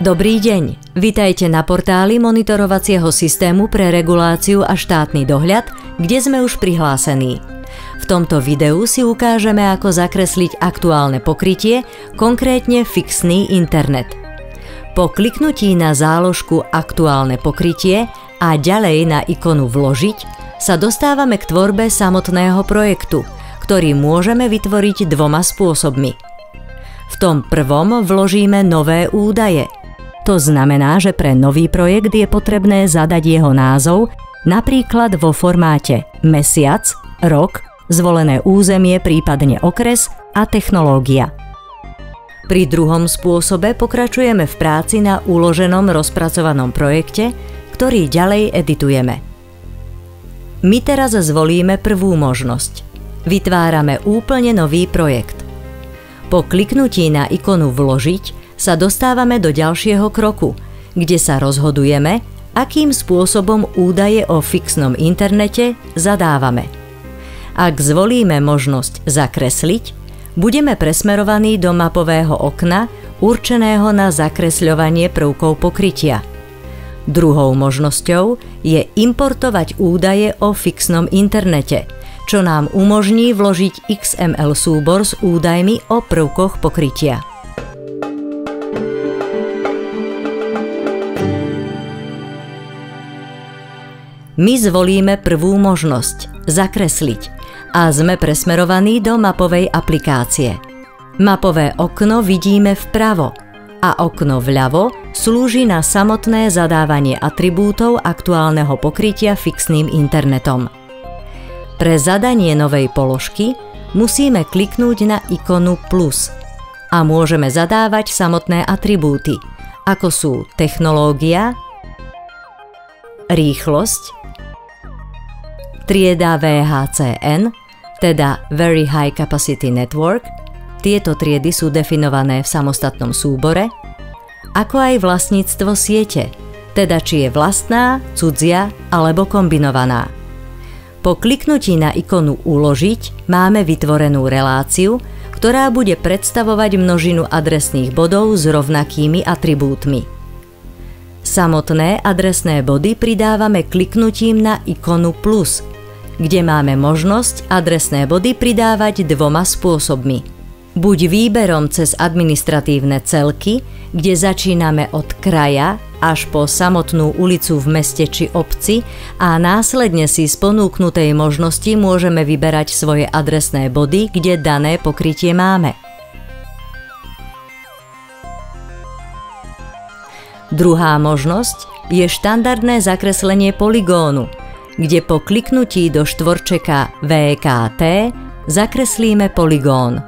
Dobrý deň, vitajte na portáli monitorovacieho systému pre reguláciu a štátny dohľad, kde sme už prihlásení. V tomto videu si ukážeme, ako zakresliť aktuálne pokrytie, konkrétne fixný internet. Po kliknutí na záložku Aktuálne pokrytie a ďalej na ikonu Vložiť sa dostávame k tvorbe samotného projektu, ktorý môžeme vytvoriť dvoma spôsobmi. V tom prvom vložíme nové údaje. To znamená, že pre nový projekt je potrebné zadať jeho názov, napríklad vo formáte mesiac, rok, zvolené územie, prípadne okres a technológia. Pri druhom spôsobe pokračujeme v práci na uloženom rozpracovanom projekte, ktorý ďalej editujeme. My teraz zvolíme prvú možnosť. Vytvárame úplne nový projekt. Po kliknutí na ikonu Vložiť sa dostávame do ďalšieho kroku, kde sa rozhodujeme, akým spôsobom údaje o fixnom internete zadávame. Ak zvolíme možnosť Zakresliť, budeme presmerovaní do mapového okna určeného na zakresľovanie prvkov pokrytia. Druhou možnosťou je importovať údaje o fixnom internete, čo nám umožní vložiť XML súbor s údajmi o prvkoch pokrytia. My zvolíme prvú možnosť Zakresliť a sme presmerovaní do mapovej aplikácie. Mapové okno vidíme vpravo a okno vľavo slúži na samotné zadávanie atribútov aktuálneho pokrytia fixným internetom. Pre zadanie novej položky musíme kliknúť na ikonu plus a môžeme zadávať samotné atribúty, ako sú technológia, rýchlosť, trieda VHCN, teda Very High Capacity Network, tieto triedy sú definované v samostatnom súbore, ako aj vlastníctvo siete, teda či je vlastná, cudzia alebo kombinovaná. Po kliknutí na ikonu Uložiť máme vytvorenú reláciu, ktorá bude predstavovať množinu adresných bodov s rovnakými atribútmi. Samotné adresné body pridávame kliknutím na ikonu plus, kde máme možnosť adresné body pridávať dvoma spôsobmi. Buď výberom cez administratívne celky, kde začíname od kraja až po samotnú ulicu v meste či obci a následne si z ponúknutej možnosti môžeme vyberať svoje adresné body, kde dané pokrytie máme. Druhá možnosť je štandardné zakreslenie poligónu, kde po kliknutí do štvorčeka VKT zakreslíme poligón.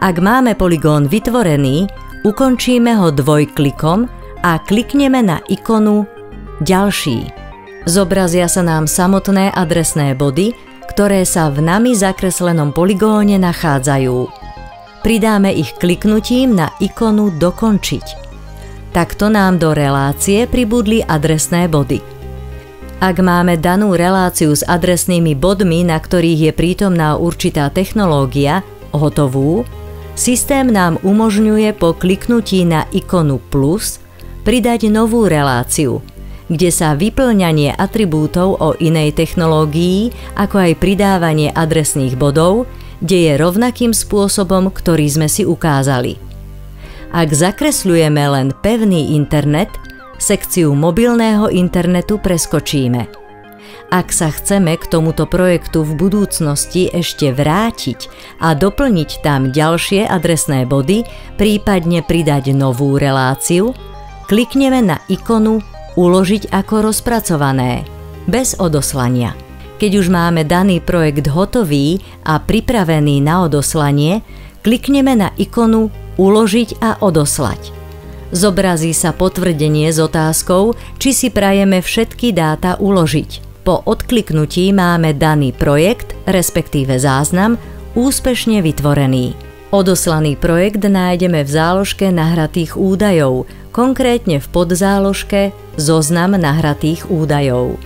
Ak máme poligón vytvorený, ukončíme ho dvojklikom a klikneme na ikonu Ďalší. Zobrazia sa nám samotné adresné body, ktoré sa v nami zakreslenom poligóne nachádzajú. Pridáme ich kliknutím na ikonu Dokončiť. Takto nám do relácie pribudli adresné body. Ak máme danú reláciu s adresnými bodmi, na ktorých je prítomná určitá technológia, hotovú, systém nám umožňuje po kliknutí na ikonu plus pridať novú reláciu, kde sa vyplňanie atribútov o inej technológii, ako aj pridávanie adresných bodov, deje rovnakým spôsobom, ktorý sme si ukázali. Ak zakresľujeme len pevný internet, sekciu mobilného internetu preskočíme. Ak sa chceme k tomuto projektu v budúcnosti ešte vrátiť a doplniť tam ďalšie adresné body, prípadne pridať novú reláciu, klikneme na ikonu Uložiť ako rozpracované, bez odoslania. Keď už máme daný projekt hotový a pripravený na odoslanie, klikneme na ikonu Uložiť a odoslať. Zobrazí sa potvrdenie s otázkou, či si prajeme všetky dáta uložiť. Po odkliknutí máme daný projekt, respektíve záznam, úspešne vytvorený. Odoslaný projekt nájdeme v záložke nahratých údajov, konkrétne v podzáložke Zoznam nahratých údajov.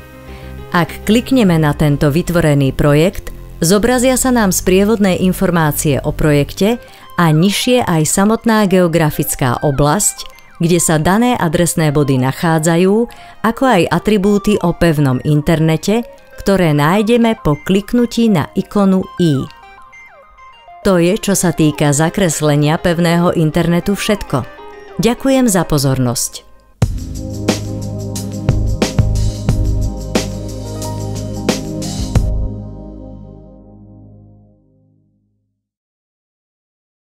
Ak klikneme na tento vytvorený projekt, zobrazia sa nám sprievodné informácie o projekte a nižšie aj samotná geografická oblasť, kde sa dané adresné body nachádzajú, ako aj atribúty o pevnom internete, ktoré nájdeme po kliknutí na ikonu i. To je, čo sa týka zakreslenia pevného internetu všetko. Ďakujem za pozornosť.